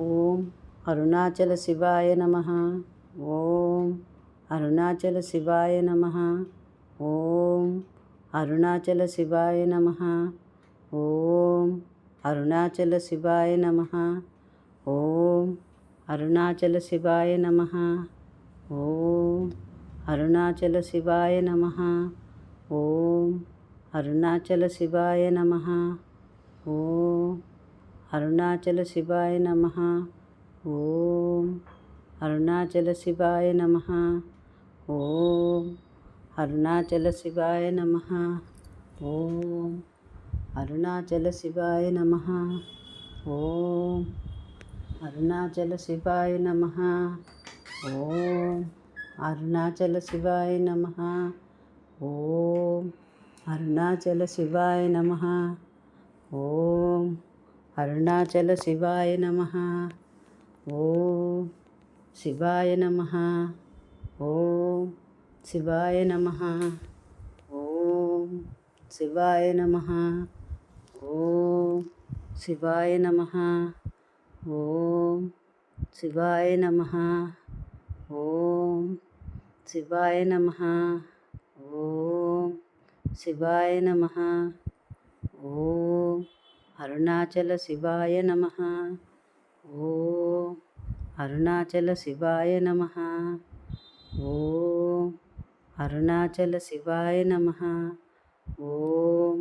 ఓం అరుణాచల శివాయ నమః. ఓం అరుణాచల శివాయ నమః. ఓం అరుణాచల శివాయ నమః. ఓం అరుణాచల శివాయ నమః. ఓం అరుణాచల శివాయ నమః. ఓం అరుణాచల శివాయ నమః. ఓం అరుణాచల శివాయ నమః. ఓం అరుణాచల శివాయ నమః. ఓం అరుణాచల శివాయ నమః. ఓం అరుణాచల శివాయ నమః. ఓం అరుణాచల శివాయ నమః. ఓం అరుణాచల శివాయ నమః. ఓం అరుణాచల శివాయ నమః. ఓం అరుణాచల శివాయ నమః. ఓం అరుణాచల శివాయ నమః. ఓం శివాయ నమః. ఓం శివాయ నమః. ఓం శివాయ నమః. ఓం శివాయ నమః. ఓం శివాయ నమః. ఓం శివాయ నమః. ఓం శివాయ నమః. ఓం అరుణాచల శివాయ నమః. ఓం అరుణాచల శివాయ నమః. ఓం అరుణాచల శివాయ నమః. ఓం